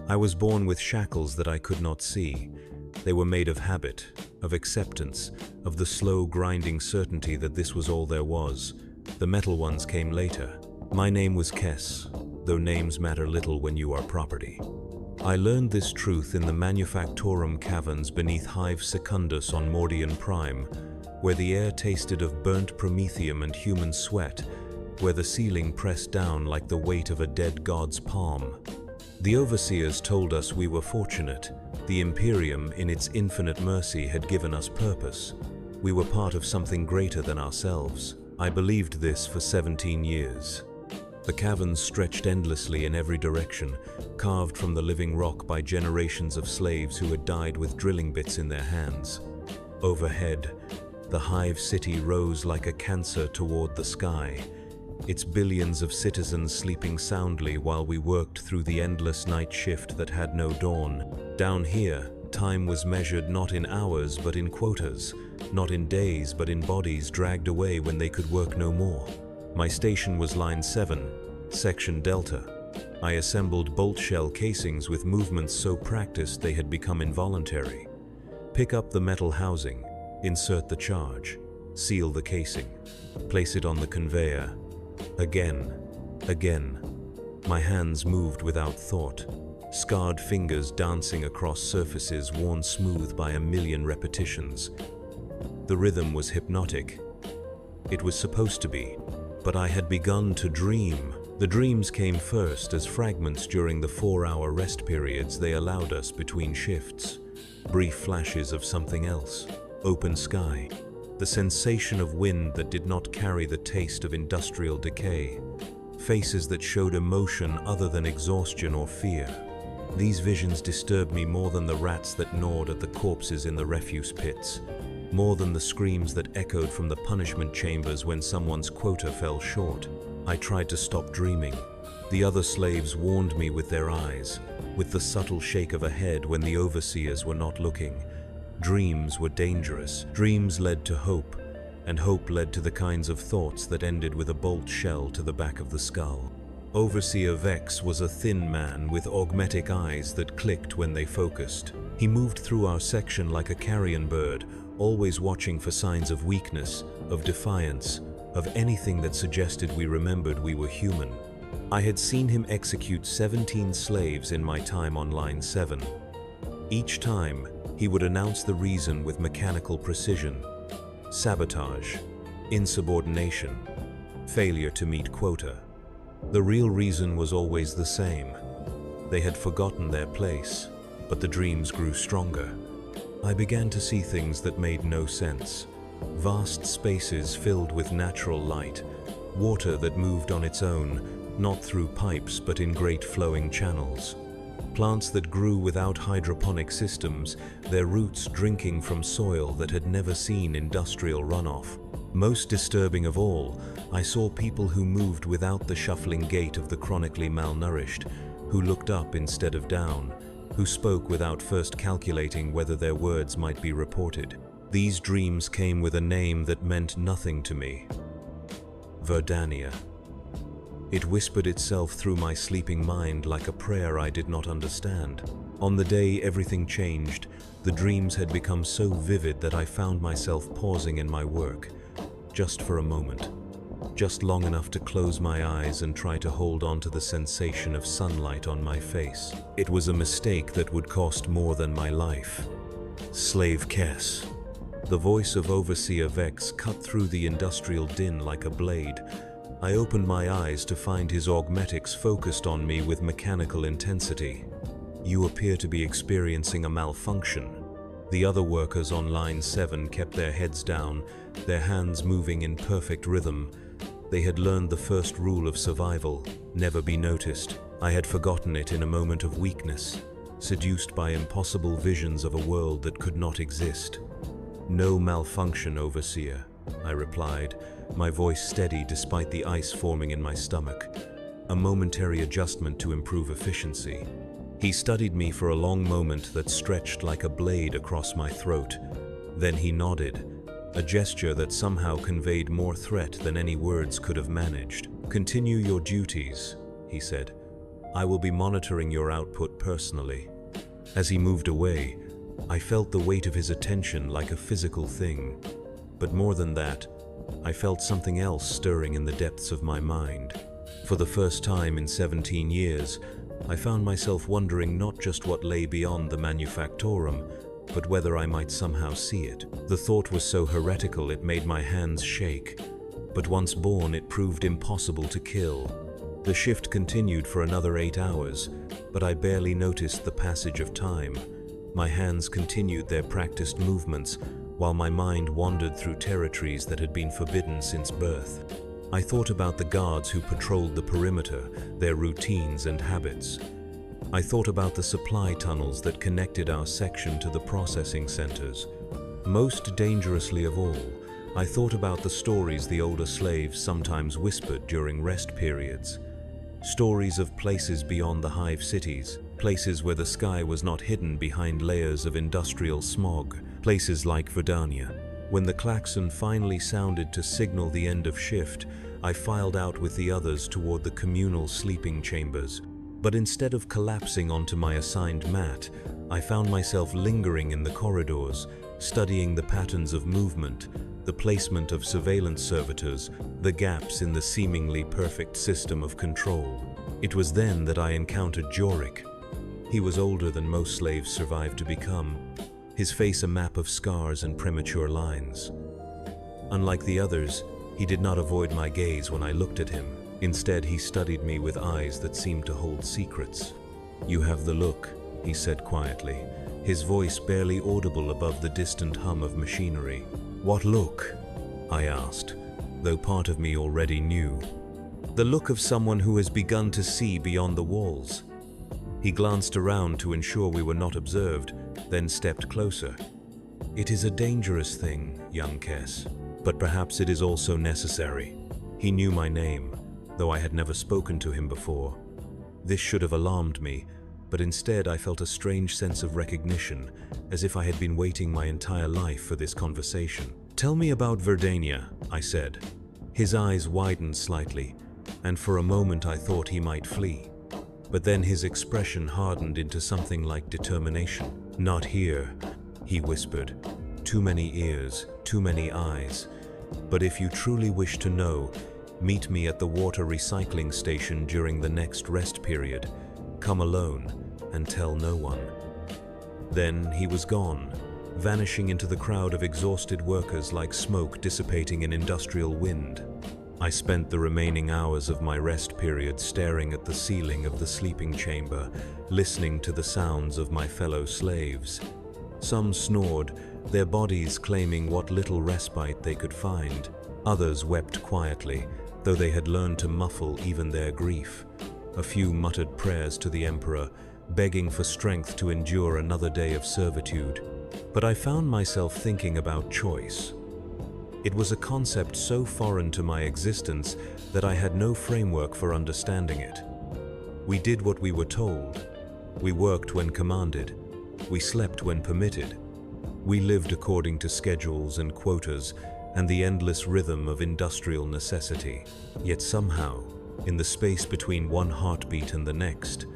I was born with shackles that I could not see. They were made of habit, of acceptance, of the slow grinding certainty that this was all there was. The metal ones came later. My name was Kess, though names matter little when you are property. I learned this truth in the Manufactorum caverns beneath Hive Secundus on Mordian Prime, where the air tasted of burnt promethium and human sweat, where the ceiling pressed down like the weight of a dead god's palm. The overseers told us we were fortunate. The Imperium, in its infinite mercy, had given us purpose. We were part of something greater than ourselves. I believed this for 17 years. The caverns stretched endlessly in every direction, carved from the living rock by generations of slaves who had died with drilling bits in their hands. Overhead, the Hive city rose like a cancer toward the sky, its billions of citizens sleeping soundly while we worked through the endless night shift that had no dawn. Down here, time was measured not in hours but in quotas, not in days but in bodies dragged away when they could work no more. My station was Line 7, Section Delta. I assembled bolt shell casings with movements so practiced they had become involuntary. Pick up the metal housing, insert the charge, seal the casing, place it on the conveyor. Again, again. My hands moved without thought, scarred fingers dancing across surfaces worn smooth by a million repetitions. The rhythm was hypnotic. It was supposed to be, but I had begun to dream. The dreams came first as fragments during the 4-hour rest periods they allowed us between shifts. Brief flashes of something else. Open sky. The sensation of wind that did not carry the taste of industrial decay. Faces that showed emotion other than exhaustion or fear. These visions disturbed me more than the rats that gnawed at the corpses in the refuse pits. More than the screams that echoed from the punishment chambers when someone's quota fell short. I tried to stop dreaming. The other slaves warned me with their eyes, with the subtle shake of a head when the overseers were not looking. Dreams were dangerous. Dreams led to hope, and hope led to the kinds of thoughts that ended with a bolt shell to the back of the skull. Overseer Vex was a thin man with augmetic eyes that clicked when they focused. He moved through our section like a carrion bird, always watching for signs of weakness, of defiance, of anything that suggested we remembered we were human. I had seen him execute 17 slaves in my time on Line 7. Each time, he would announce the reason with mechanical precision. Sabotage, insubordination, failure to meet quota. The real reason was always the same. They had forgotten their place, but the dreams grew stronger. I began to see things that made no sense. Vast spaces filled with natural light, water that moved on its own, not through pipes but in great flowing channels. Plants that grew without hydroponic systems, their roots drinking from soil that had never seen industrial runoff. Most disturbing of all, I saw people who moved without the shuffling gait of the chronically malnourished, who looked up instead of down, who spoke without first calculating whether their words might be reported. These dreams came with a name that meant nothing to me. Verdania. It whispered itself through my sleeping mind like a prayer I did not understand. On the day everything changed, the dreams had become so vivid that I found myself pausing in my work, just for a moment, just long enough to close my eyes and try to hold on to the sensation of sunlight on my face. It was a mistake that would cost more than my life. Slave Kess. The voice of Overseer Vex cut through the industrial din like a blade. I opened my eyes to find his augmetics focused on me with mechanical intensity. You appear to be experiencing a malfunction. The other workers on Line 7 kept their heads down, their hands moving in perfect rhythm. They had learned the first rule of survival, never be noticed. I had forgotten it in a moment of weakness, seduced by impossible visions of a world that could not exist. No malfunction, Overseer, I replied, my voice steady despite the ice forming in my stomach. A momentary adjustment to improve efficiency. He studied me for a long moment that stretched like a blade across my throat. Then he nodded, a gesture that somehow conveyed more threat than any words could have managed. Continue your duties, he said. I will be monitoring your output personally." As he moved away, I felt the weight of his attention like a physical thing. But more than that, I felt something else stirring in the depths of my mind. For the first time in 17 years, I found myself wondering not just what lay beyond the manufactorum, but whether I might somehow see it. The thought was so heretical it made my hands shake. But once born, it proved impossible to kill. The shift continued for another 8 hours, but I barely noticed the passage of time. My hands continued their practiced movements, while my mind wandered through territories that had been forbidden since birth. I thought about the guards who patrolled the perimeter, their routines and habits. I thought about the supply tunnels that connected our section to the processing centers. Most dangerously of all, I thought about the stories the older slaves sometimes whispered during rest periods. Stories of places beyond the hive cities, places where the sky was not hidden behind layers of industrial smog, places like Verdania. When the klaxon finally sounded to signal the end of shift, I filed out with the others toward the communal sleeping chambers. But instead of collapsing onto my assigned mat, I found myself lingering in the corridors, studying the patterns of movement, the placement of surveillance servitors, the gaps in the seemingly perfect system of control. It was then that I encountered Jorik. He was older than most slaves survived to become, his face a map of scars and premature lines. Unlike the others, he did not avoid my gaze when I looked at him. Instead, he studied me with eyes that seemed to hold secrets. "You have the look," he said quietly, his voice barely audible above the distant hum of machinery. "What look?" I asked, though part of me already knew. "The look of someone who has begun to see beyond the walls." He glanced around to ensure we were not observed, then stepped closer. "It is a dangerous thing, young Kess, but perhaps it is also necessary." He knew my name, though I had never spoken to him before. This should have alarmed me, but instead I felt a strange sense of recognition, as if I had been waiting my entire life for this conversation. "Tell me about Verdania," I said. His eyes widened slightly, and for a moment I thought he might flee. But then his expression hardened into something like determination. "Not here," he whispered. "Too many ears, too many eyes. But if you truly wish to know, meet me at the water recycling station during the next rest period. Come alone, and tell no one." Then he was gone, vanishing into the crowd of exhausted workers like smoke dissipating in industrial wind. I spent the remaining hours of my rest period staring at the ceiling of the sleeping chamber, listening to the sounds of my fellow slaves. Some snored, their bodies claiming what little respite they could find. Others wept quietly, though they had learned to muffle even their grief. A few muttered prayers to the Emperor, begging for strength to endure another day of servitude. But I found myself thinking about choice. It was a concept so foreign to my existence that I had no framework for understanding it. We did what we were told. We worked when commanded. We slept when permitted. We lived according to schedules and quotas and the endless rhythm of industrial necessity. Yet somehow, in the space between one heartbeat and the next,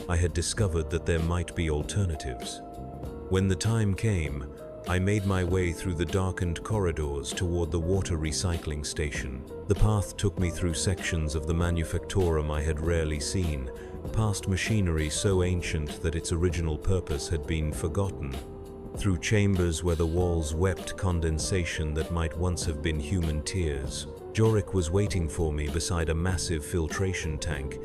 I had discovered that there might be alternatives. When the time came, I made my way through the darkened corridors toward the water recycling station. The path took me through sections of the manufactorum I had rarely seen, past machinery so ancient that its original purpose had been forgotten, through chambers where the walls wept condensation that might once have been human tears. Jorik was waiting for me beside a massive filtration tank,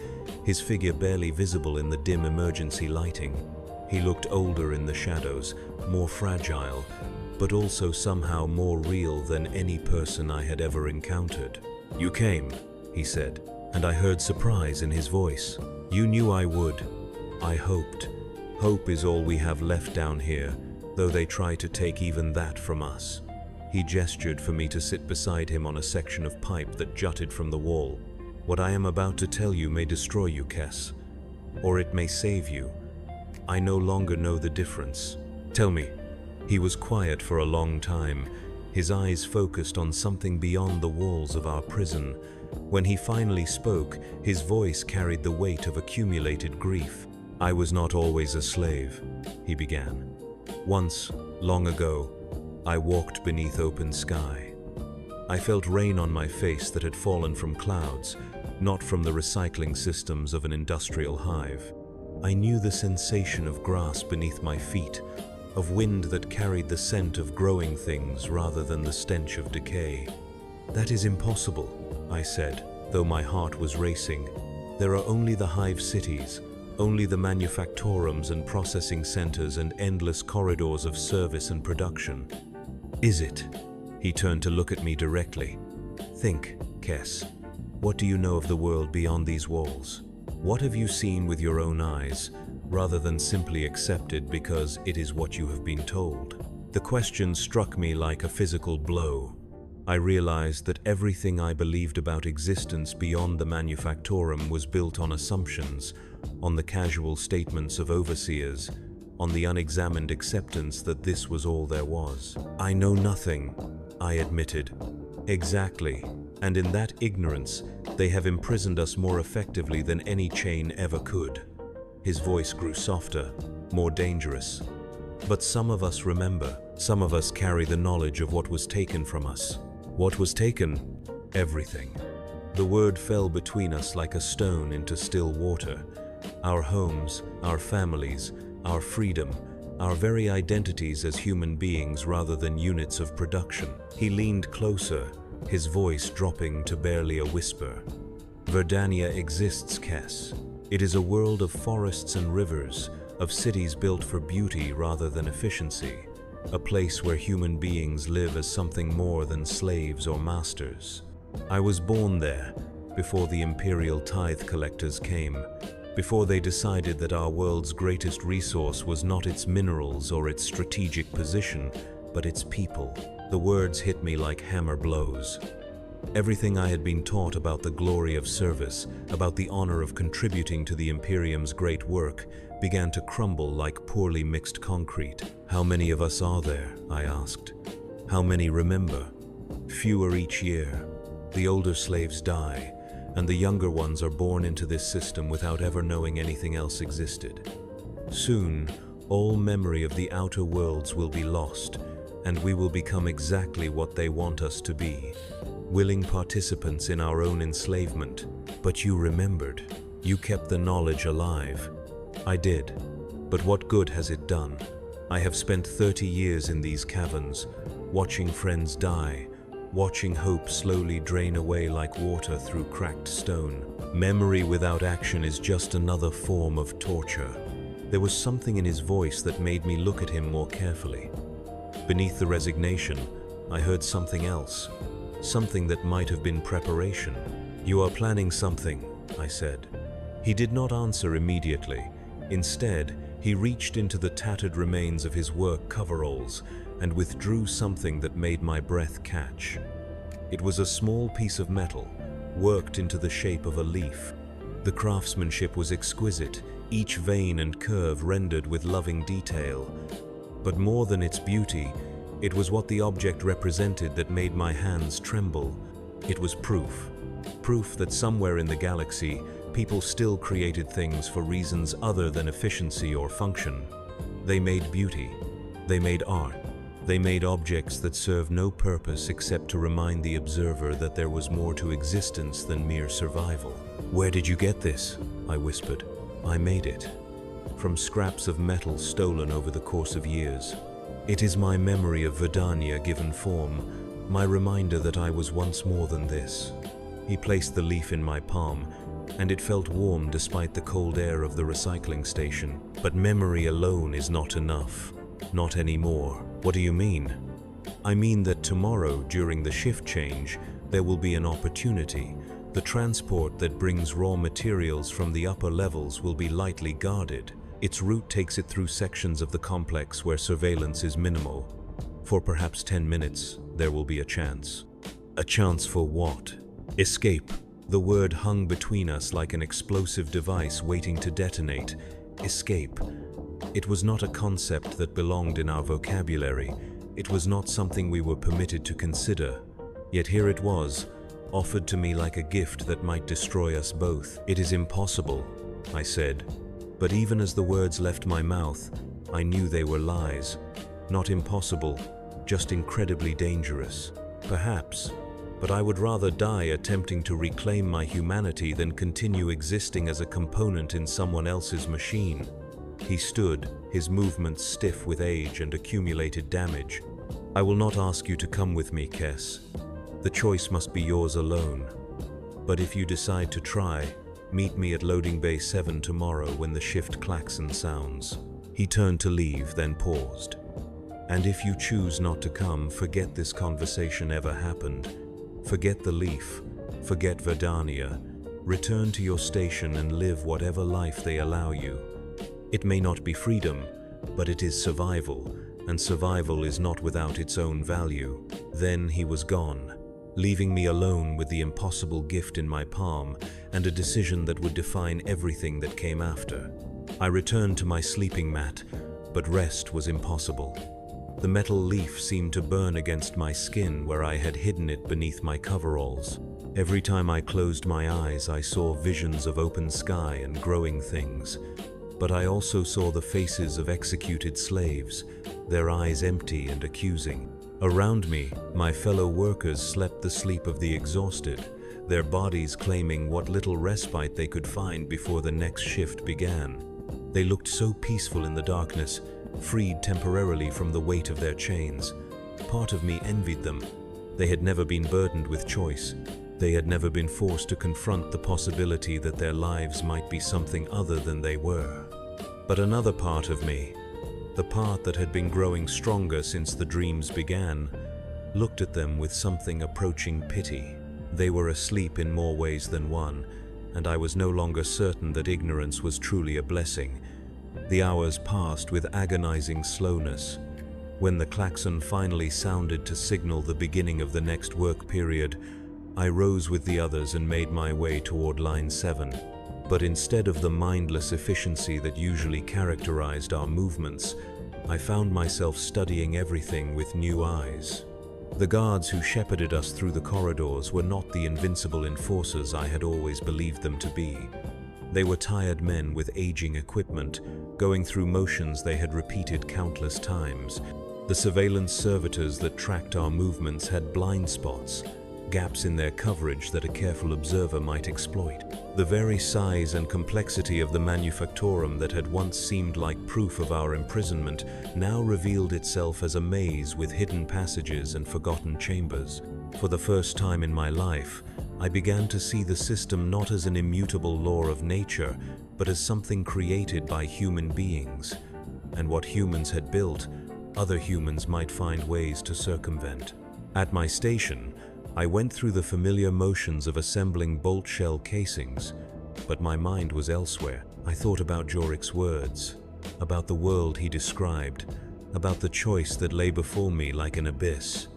his figure barely visible in the dim emergency lighting. He looked older in the shadows, more fragile, but also somehow more real than any person I had ever encountered. "You came," he said, and I heard surprise in his voice. "You knew I would. I hoped. Hope is all we have left down here, though they try to take even that from us." He gestured for me to sit beside him on a section of pipe that jutted from the wall. "What I am about to tell you may destroy you, Kess, or it may save you. I no longer know the difference. Tell me." He was quiet for a long time, his eyes focused on something beyond the walls of our prison, When he finally spoke, his voice carried the weight of accumulated grief. "I was not always a slave," he began. "Once, long ago, I walked beneath open sky. I felt rain on my face that had fallen from clouds, not from the recycling systems of an industrial hive. I knew the sensation of grass beneath my feet, of wind that carried the scent of growing things rather than the stench of decay." "That is impossible," I said, though my heart was racing. "There are only the hive cities, only the manufactorums and processing centers and endless corridors of service and production." "Is it?" He turned to look at me directly. "Think, Kess. What do you know of the world beyond these walls? What have you seen with your own eyes, rather than simply accepted because it is what you have been told?" The question struck me like a physical blow. I realized that everything I believed about existence beyond the manufactorum was built on assumptions, on the casual statements of overseers, on the unexamined acceptance that this was all there was. "I know nothing," I admitted. "Exactly, and in that ignorance, they have imprisoned us more effectively than any chain ever could." His voice grew softer, more dangerous. "But some of us remember, some of us carry the knowledge of what was taken from us." "What was taken?" "Everything." The word fell between us like a stone into still water. Our homes, our families, our freedom, our very identities as human beings rather than units of production. He leaned closer, his voice dropping to barely a whisper. "Verdania exists, Kess. It is a world of forests and rivers, of cities built for beauty rather than efficiency. A place where human beings live as something more than slaves or masters. I was born there, before the imperial tithe collectors came, before they decided that our world's greatest resource was not its minerals or its strategic position, but its people." The words hit me like hammer blows. Everything I had been taught about the glory of service, about the honor of contributing to the Imperium's great work, began to crumble like poorly mixed concrete. "How many of us are there?" I asked. "How many remember?" "Fewer each year. The older slaves die, and the younger ones are born into this system without ever knowing anything else existed. Soon, all memory of the outer worlds will be lost, and we will become exactly what they want us to be, willing participants in our own enslavement." "But you remembered. You kept the knowledge alive." "I did. But what good has it done? I have spent 30 years in these caverns, watching friends die, watching hope slowly drain away like water through cracked stone. Memory without action is just another form of torture." There was something in his voice that made me look at him more carefully. Beneath the resignation, I heard something else, something that might have been preparation. "You are planning something," I said. He did not answer immediately. Instead, he reached into the tattered remains of his work coveralls and withdrew something that made my breath catch. It was a small piece of metal, worked into the shape of a leaf. The craftsmanship was exquisite, each vein and curve rendered with loving detail. But more than its beauty, it was what the object represented that made my hands tremble. It was proof. Proof that somewhere in the galaxy, people still created things for reasons other than efficiency or function. They made beauty. They made art. They made objects that serve no purpose except to remind the observer that there was more to existence than mere survival. "Where did you get this?" I whispered. "I made it. From scraps of metal stolen over the course of years. It is my memory of Verdania given form, my reminder that I was once more than this." He placed the leaf in my palm, and it felt warm despite the cold air of the recycling station. "But memory alone is not enough. Not anymore." "What do you mean?" "I mean that tomorrow, during the shift change, there will be an opportunity. The transport that brings raw materials from the upper levels will be lightly guarded. Its route takes it through sections of the complex where surveillance is minimal. For perhaps 10 minutes, there will be a chance." "A chance for what?" "Escape." The word hung between us like an explosive device waiting to detonate. Escape. It was not a concept that belonged in our vocabulary. It was not something we were permitted to consider. Yet here it was, offered to me like a gift that might destroy us both. "It is impossible," I said, but even as the words left my mouth, I knew they were lies. Not impossible, just incredibly dangerous. Perhaps, but I would rather die attempting to reclaim my humanity than continue existing as a component in someone else's machine. He stood, his movements stiff with age and accumulated damage. "I will not ask you to come with me, Kess. The choice must be yours alone. But if you decide to try, meet me at loading bay 7 tomorrow when the shift klaxon sounds." He turned to leave, then paused. "And if you choose not to come, forget this conversation ever happened. Forget the leaf, forget Verdania. Return to your station and live whatever life they allow you. It may not be freedom, but it is survival, and survival is not without its own value." Then he was gone, leaving me alone with the impossible gift in my palm and a decision that would define everything that came after. I returned to my sleeping mat, but rest was impossible. The metal leaf seemed to burn against my skin where I had hidden it beneath my coveralls. Every time I closed my eyes, I saw visions of open sky and growing things. But I also saw the faces of executed slaves, their eyes empty and accusing. Around me, my fellow workers slept the sleep of the exhausted, their bodies claiming what little respite they could find before the next shift began. They looked so peaceful in the darkness, freed temporarily from the weight of their chains. Part of me envied them. They had never been burdened with choice. They had never been forced to confront the possibility that their lives might be something other than they were. But another part of me, the part that had been growing stronger since the dreams began, looked at them with something approaching pity. They were asleep in more ways than one, and I was no longer certain that ignorance was truly a blessing. The hours passed with agonizing slowness. When the klaxon finally sounded to signal the beginning of the next work period, I rose with the others and made my way toward line 7. But instead of the mindless efficiency that usually characterized our movements, I found myself studying everything with new eyes. The guards who shepherded us through the corridors were not the invincible enforcers I had always believed them to be. They were tired men with aging equipment, going through motions they had repeated countless times. The surveillance servitors that tracked our movements had blind spots, gaps in their coverage that a careful observer might exploit. The very size and complexity of the manufactorum that had once seemed like proof of our imprisonment now revealed itself as a maze with hidden passages and forgotten chambers. For the first time in my life, I began to see the system not as an immutable law of nature, but as something created by human beings. And what humans had built, other humans might find ways to circumvent. At my station, I went through the familiar motions of assembling bolt shell casings, but my mind was elsewhere. I thought about Jorik's words, about the world he described, about the choice that lay before me like an abyss.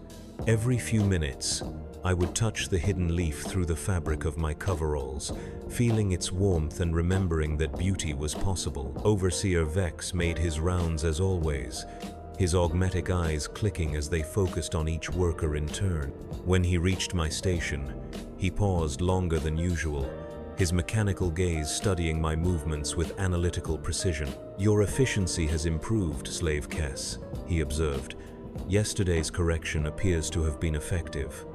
Every few minutes, I would touch the hidden leaf through the fabric of my coveralls, feeling its warmth and remembering that beauty was possible. Overseer Vex made his rounds as always, his augmetic eyes clicking as they focused on each worker in turn. When he reached my station, he paused longer than usual, his mechanical gaze studying my movements with analytical precision. "Your efficiency has improved, Slave Kess," he observed. "Yesterday's correction appears to have been effective."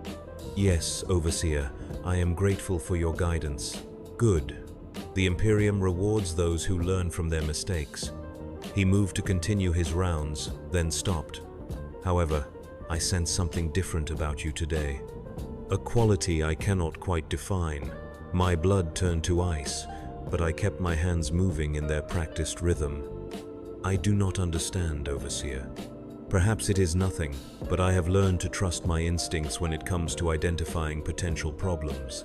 "Yes, Overseer, I am grateful for your guidance." "Good. The Imperium rewards those who learn from their mistakes." He moved to continue his rounds, then stopped. "However, I sense something different about you today. A quality I cannot quite define." My blood turned to ice, but I kept my hands moving in their practiced rhythm. "I do not understand, Overseer. Perhaps it is nothing, but I have learned to trust my instincts when it comes to identifying potential problems."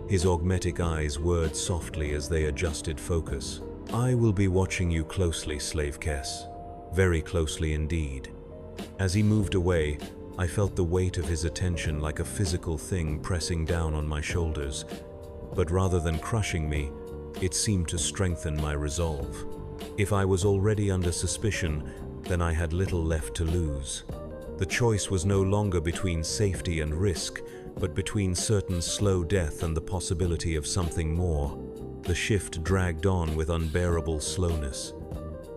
His augmetic eyes whirred softly as they adjusted focus. "I will be watching you closely, Slave Kess. Very closely indeed." As he moved away, I felt the weight of his attention like a physical thing pressing down on my shoulders. But rather than crushing me, it seemed to strengthen my resolve. If I was already under suspicion, then I had little left to lose. The choice was no longer between safety and risk, but between certain slow death and the possibility of something more, the shift dragged on with unbearable slowness.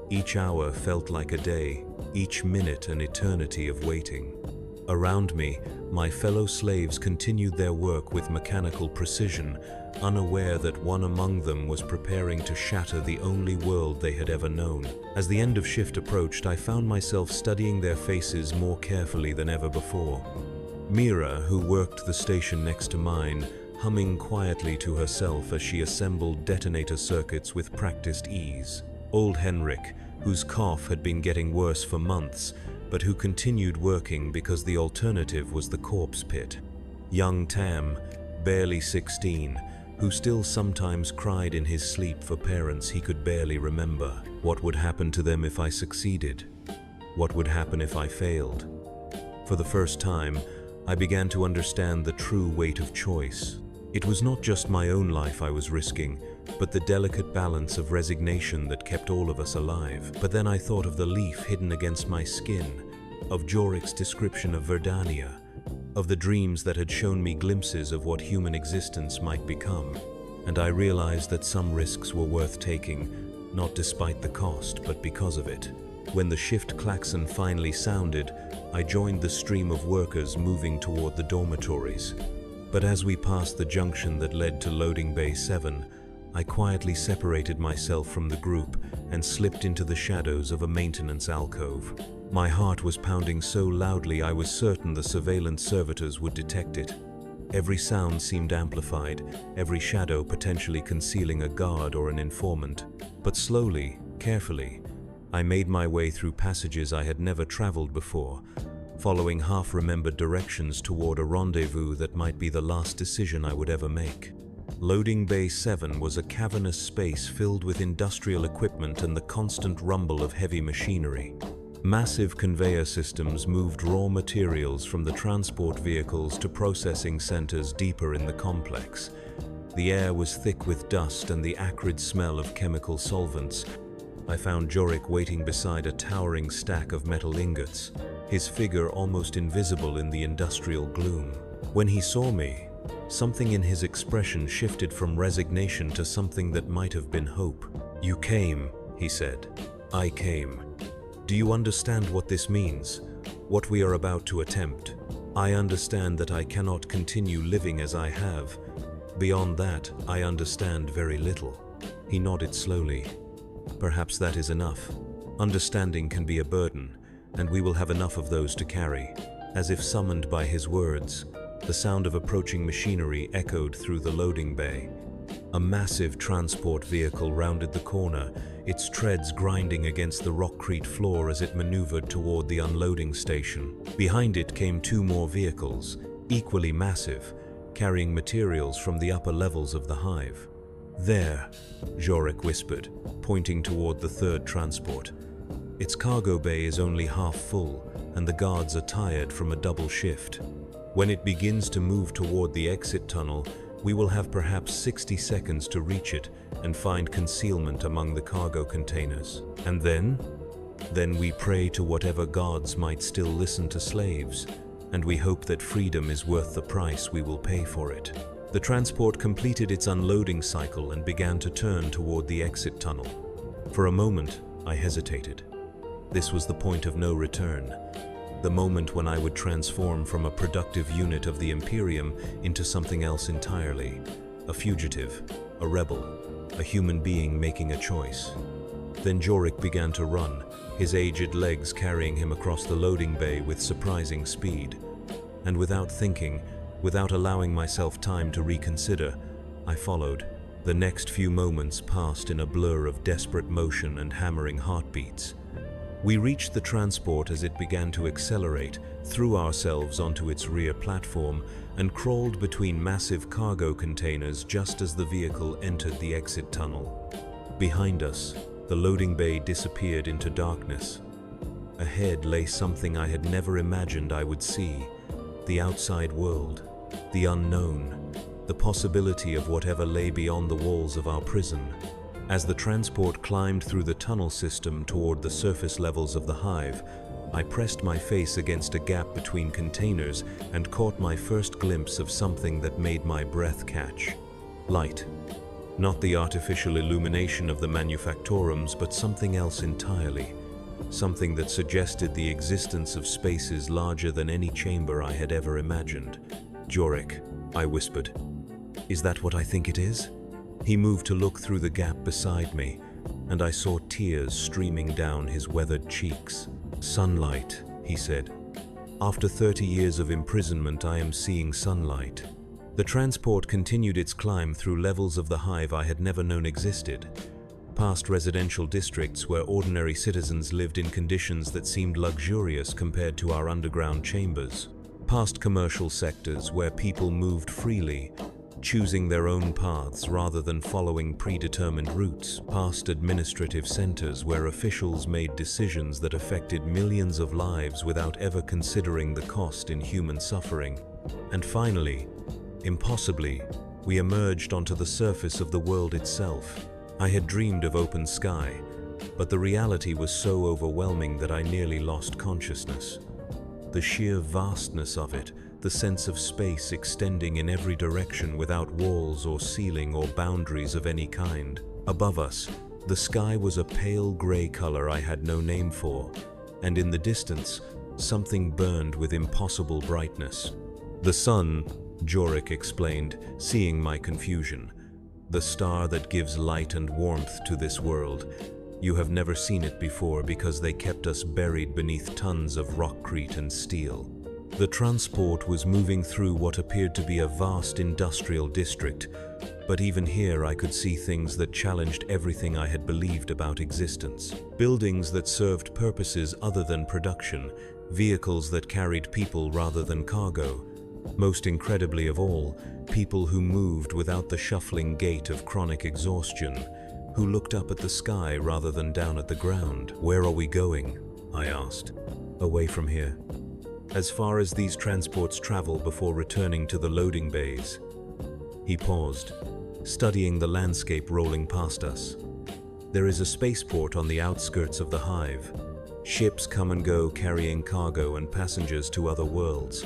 Each hour felt like a day, each minute an eternity of waiting. Around me, my fellow slaves continued their work with mechanical precision, unaware that one among them was preparing to shatter the only world they had ever known. As the end of shift approached, I found myself studying their faces more carefully than ever before. Mira, who worked the station next to mine, humming quietly to herself as she assembled detonator circuits with practiced ease. Old Henrik, whose cough had been getting worse for months, but who continued working because the alternative was the corpse pit. Young Tam, barely 16, who still sometimes cried in his sleep for parents he could barely remember. What would happen to them if I succeeded? What would happen if I failed? For the first time, I began to understand the true weight of choice. It was not just my own life I was risking, but the delicate balance of resignation that kept all of us alive. But then I thought of the leaf hidden against my skin, of Jorik's description of Verdania, of the dreams that had shown me glimpses of what human existence might become, and I realized that some risks were worth taking, not despite the cost, but because of it. When the shift klaxon finally sounded, I joined the stream of workers moving toward the dormitories. But as we passed the junction that led to Loading Bay 7, I quietly separated myself from the group and slipped into the shadows of a maintenance alcove. My heart was pounding so loudly I was certain the surveillance servitors would detect it. Every sound seemed amplified, every shadow potentially concealing a guard or an informant. But slowly, carefully, I made my way through passages I had never traveled before, following half-remembered directions toward a rendezvous that might be the last decision I would ever make. Loading Bay 7 was a cavernous space filled with industrial equipment and the constant rumble of heavy machinery. Massive conveyor systems moved raw materials from the transport vehicles to processing centers deeper in the complex. The air was thick with dust and the acrid smell of chemical solvents. I found Jorik waiting beside a towering stack of metal ingots, his figure almost invisible in the industrial gloom. When he saw me, something in his expression shifted from resignation to something that might have been hope. "You came," he said. "I came. Do you understand what this means? What we are about to attempt? I understand that I cannot continue living as I have. Beyond that, I understand very little." He nodded slowly. "Perhaps that is enough. Understanding can be a burden, and we will have enough of those to carry." As if summoned by his words, the sound of approaching machinery echoed through the loading bay. A massive transport vehicle rounded the corner, its treads grinding against the rockcrete floor as it maneuvered toward the unloading station. Behind it came two more vehicles, equally massive, carrying materials from the upper levels of the hive. "There," Jorik whispered, pointing toward the third transport. "Its cargo bay is only half full, and the guards are tired from a double shift. When it begins to move toward the exit tunnel, we will have perhaps 60 seconds to reach it and find concealment among the cargo containers. And then we pray to whatever gods might still listen to slaves, and we hope that freedom is worth the price we will pay for it." The transport completed its unloading cycle and began to turn toward the exit tunnel. For a moment, I hesitated. This was the point of no return. The moment when I would transform from a productive unit of the Imperium into something else entirely. A fugitive, a rebel, a human being making a choice. Then Jorik began to run, his aged legs carrying him across the loading bay with surprising speed. And without thinking, without allowing myself time to reconsider, I followed. The next few moments passed in a blur of desperate motion and hammering heartbeats. We reached the transport as it began to accelerate, threw ourselves onto its rear platform, and crawled between massive cargo containers just as the vehicle entered the exit tunnel. Behind us, the loading bay disappeared into darkness. Ahead lay something I had never imagined I would see: the outside world, the unknown, the possibility of whatever lay beyond the walls of our prison. As the transport climbed through the tunnel system toward the surface levels of the hive, I pressed my face against a gap between containers and caught my first glimpse of something that made my breath catch. Light. Not the artificial illumination of the manufactorums, but something else entirely. Something that suggested the existence of spaces larger than any chamber I had ever imagined. "Jorik," I whispered. "Is that what I think it is?" He moved to look through the gap beside me, and I saw tears streaming down his weathered cheeks. "Sunlight," he said. "After 30 years of imprisonment, I am seeing sunlight." The transport continued its climb through levels of the hive I had never known existed. Past residential districts where ordinary citizens lived in conditions that seemed luxurious compared to our underground chambers. Past commercial sectors where people moved freely, choosing their own paths rather than following predetermined routes. Past administrative centers where officials made decisions that affected millions of lives without ever considering the cost in human suffering. And finally, impossibly, we emerged onto the surface of the world itself. I had dreamed of open sky, but the reality was so overwhelming that I nearly lost consciousness. The sheer vastness of it, the sense of space extending in every direction without walls or ceiling or boundaries of any kind. Above us, the sky was a pale gray color I had no name for, and in the distance, something burned with impossible brightness. "The sun," Jorik explained, seeing my confusion. "The star that gives light and warmth to this world. You have never seen it before because they kept us buried beneath tons of rockcrete and steel." The transport was moving through what appeared to be a vast industrial district, but even here I could see things that challenged everything I had believed about existence. Buildings that served purposes other than production, vehicles that carried people rather than cargo. Most incredibly of all, people who moved without the shuffling gait of chronic exhaustion, who looked up at the sky rather than down at the ground. "Where are we going?" I asked. "Away from here. As far as these transports travel before returning to the loading bays." He paused, studying the landscape rolling past us. "There is a spaceport on the outskirts of the hive. Ships come and go carrying cargo and passengers to other worlds.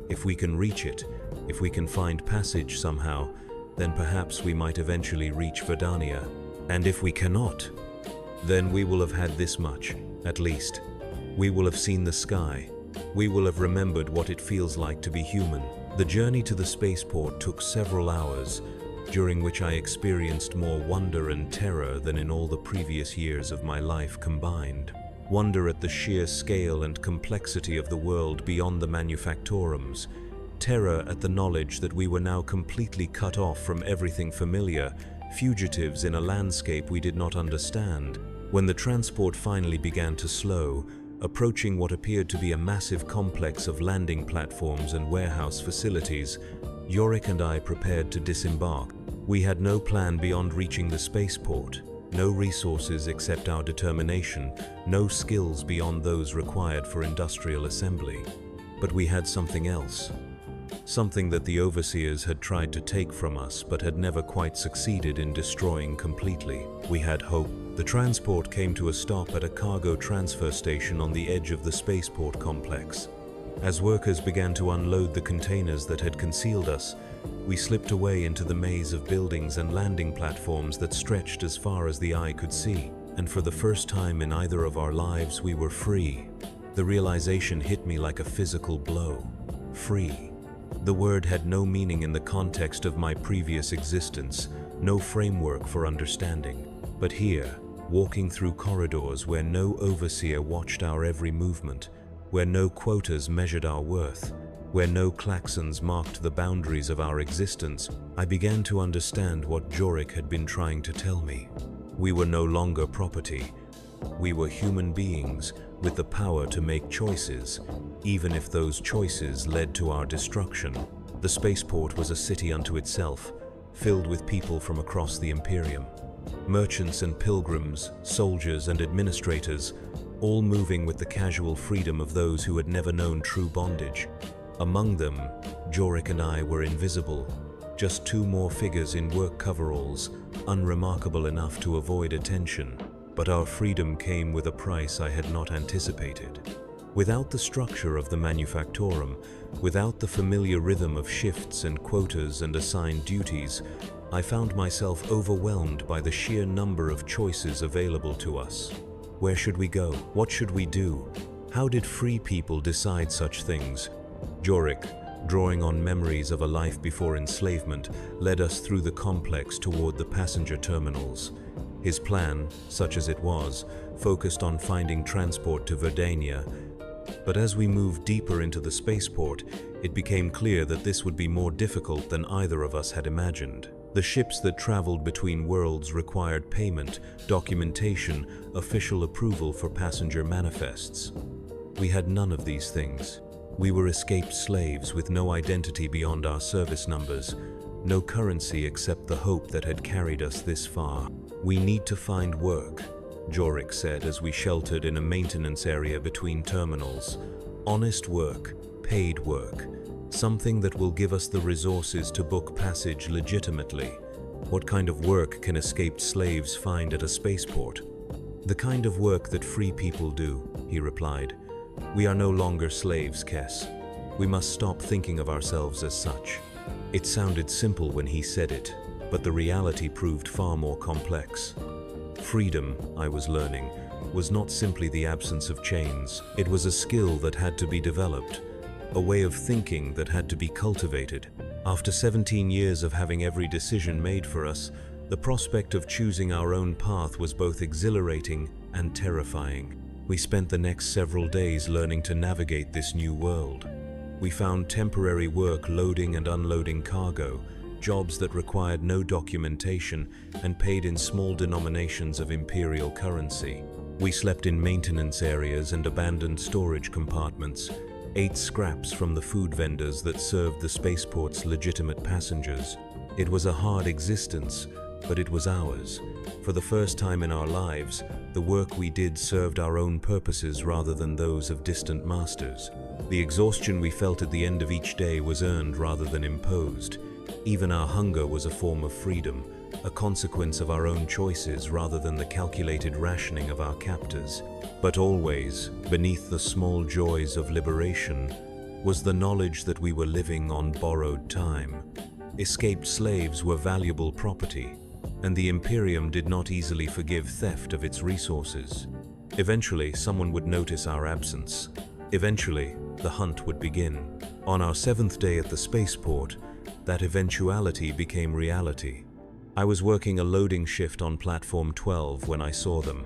If we can reach it, if we can find passage somehow, then perhaps we might eventually reach Verdania. And if we cannot, then we will have had this much, at least. We will have seen the sky. We will have remembered what it feels like to be human." The journey to the spaceport took several hours, during which I experienced more wonder and terror than in all the previous years of my life combined. Wonder at the sheer scale and complexity of the world beyond the manufactorums. Terror at the knowledge that we were now completely cut off from everything familiar, fugitives in a landscape we did not understand. When the transport finally began to slow, approaching what appeared to be a massive complex of landing platforms and warehouse facilities, Jorik and I prepared to disembark. We had no plan beyond reaching the spaceport, no resources except our determination, no skills beyond those required for industrial assembly. But we had something else. Something that the overseers had tried to take from us but had never quite succeeded in destroying completely. We had hope. The transport came to a stop at a cargo transfer station on the edge of the spaceport complex. As workers began to unload the containers that had concealed us, we slipped away into the maze of buildings and landing platforms that stretched as far as the eye could see. And for the first time in either of our lives, we were free. The realization hit me like a physical blow. Free. The word had no meaning in the context of my previous existence, no framework for understanding. But here, walking through corridors where no overseer watched our every movement, where no quotas measured our worth, where no klaxons marked the boundaries of our existence, I began to understand what Jorik had been trying to tell me. We were no longer property. We were human beings with the power to make choices, even if those choices led to our destruction. The spaceport was a city unto itself, filled with people from across the Imperium. Merchants and pilgrims, soldiers and administrators, all moving with the casual freedom of those who had never known true bondage. Among them, Jorik and I were invisible, just two more figures in work coveralls, unremarkable enough to avoid attention. But our freedom came with a price I had not anticipated. Without the structure of the manufactorum, without the familiar rhythm of shifts and quotas and assigned duties, I found myself overwhelmed by the sheer number of choices available to us. Where should we go? What should we do? How did free people decide such things? Jorik, drawing on memories of a life before enslavement, led us through the complex toward the passenger terminals. His plan, such as it was, focused on finding transport to Verdania. But as we moved deeper into the spaceport, it became clear that this would be more difficult than either of us had imagined. The ships that traveled between worlds required payment, documentation, official approval for passenger manifests. We had none of these things. We were escaped slaves with no identity beyond our service numbers, no currency except the hope that had carried us this far. "We need to find work," Jorik said as we sheltered in a maintenance area between terminals. "Honest work, paid work, something that will give us the resources to book passage legitimately." "What kind of work can escaped slaves find at a spaceport?" "The kind of work that free people do," he replied. "We are no longer slaves, Kess. We must stop thinking of ourselves as such." It sounded simple when he said it, but the reality proved far more complex. Freedom, I was learning, was not simply the absence of chains. It was a skill that had to be developed, a way of thinking that had to be cultivated. After 17 years of having every decision made for us, the prospect of choosing our own path was both exhilarating and terrifying. We spent the next several days learning to navigate this new world. We found temporary work loading and unloading cargo, jobs that required no documentation and paid in small denominations of imperial currency. We slept in maintenance areas and abandoned storage compartments, ate scraps from the food vendors that served the spaceport's legitimate passengers. It was a hard existence, but it was ours. For the first time in our lives, the work we did served our own purposes rather than those of distant masters. The exhaustion we felt at the end of each day was earned rather than imposed. Even our hunger was a form of freedom, a consequence of our own choices rather than the calculated rationing of our captors. But always, beneath the small joys of liberation, was the knowledge that we were living on borrowed time. Escaped slaves were valuable property, and the Imperium did not easily forgive theft of its resources. Eventually, someone would notice our absence. Eventually, the hunt would begin. On our 7th day at the spaceport, that eventuality became reality. I was working a loading shift on Platform 12 when I saw them.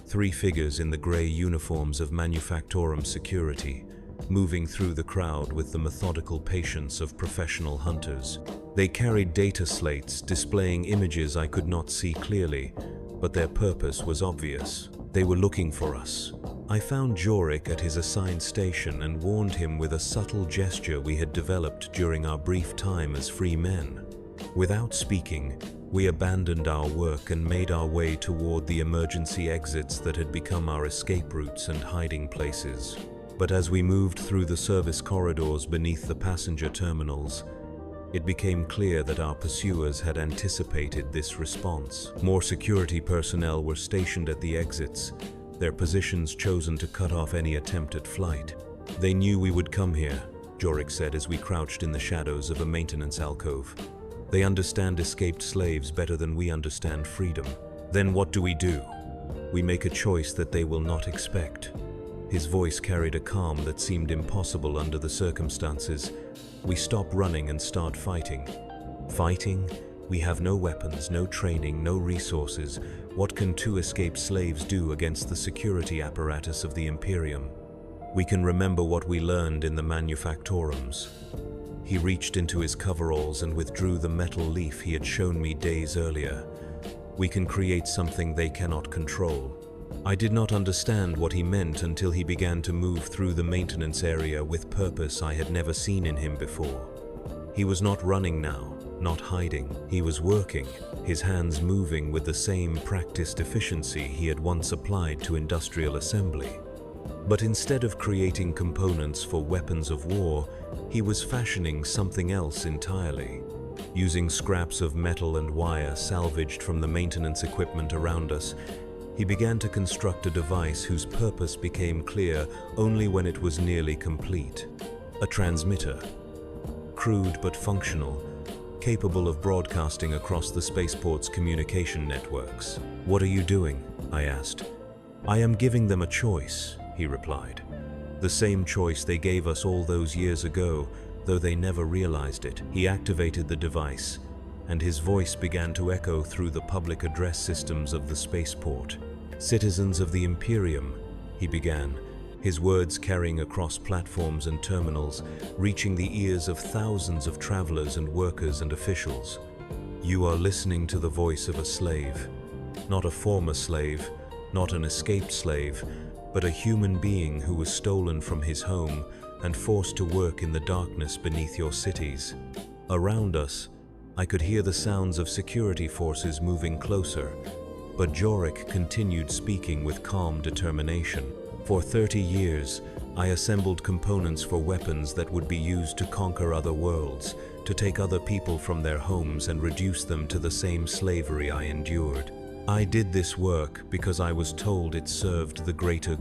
3 figures in the grey uniforms of Manufactorum security, moving through the crowd with the methodical patience of professional hunters. They carried data slates displaying images I could not see clearly, but their purpose was obvious. They were looking for us. I found Jorik at his assigned station and warned him with a subtle gesture we had developed during our brief time as free men. Without speaking, we abandoned our work and made our way toward the emergency exits that had become our escape routes and hiding places. But as we moved through the service corridors beneath the passenger terminals, it became clear that our pursuers had anticipated this response. More security personnel were stationed at the exits, their positions chosen to cut off any attempt at flight. "They knew we would come here," Jorik said as we crouched in the shadows of a maintenance alcove. "They understand escaped slaves better than we understand freedom." "Then what do we do?" "We make a choice that they will not expect." His voice carried a calm that seemed impossible under the circumstances. "We stop running and start fighting." "Fighting? We have no weapons, no training, no resources. What can 2 escaped slaves do against the security apparatus of the Imperium? We can remember what we learned in the manufactorums." He reached into his coveralls and withdrew the metal leaf he had shown me days earlier. "We can create something they cannot control." I did not understand what he meant until he began to move through the maintenance area with purpose I had never seen in him before. He was not running now, not hiding. He was working, his hands moving with the same practiced efficiency he had once applied to industrial assembly. But instead of creating components for weapons of war, he was fashioning something else entirely. Using scraps of metal and wire salvaged from the maintenance equipment around us, he began to construct a device whose purpose became clear only when it was nearly complete. A transmitter. Crude but functional, capable of broadcasting across the spaceport's communication networks. "What are you doing?" I asked. "I am giving them a choice," he replied. "The same choice they gave us all those years ago, though they never realized it." He activated the device, and his voice began to echo through the public address systems of the spaceport. "Citizens of the Imperium," he began, his words carrying across platforms and terminals, reaching the ears of thousands of travelers and workers and officials. "You are listening to the voice of a slave. Not a former slave, not an escaped slave, but a human being who was stolen from his home and forced to work in the darkness beneath your cities." Around us, I could hear the sounds of security forces moving closer, but Jorik continued speaking with calm determination. "For 30 years, I assembled components for weapons that would be used to conquer other worlds, to take other people from their homes and reduce them to the same slavery I endured. I did this work because I was told it served the greater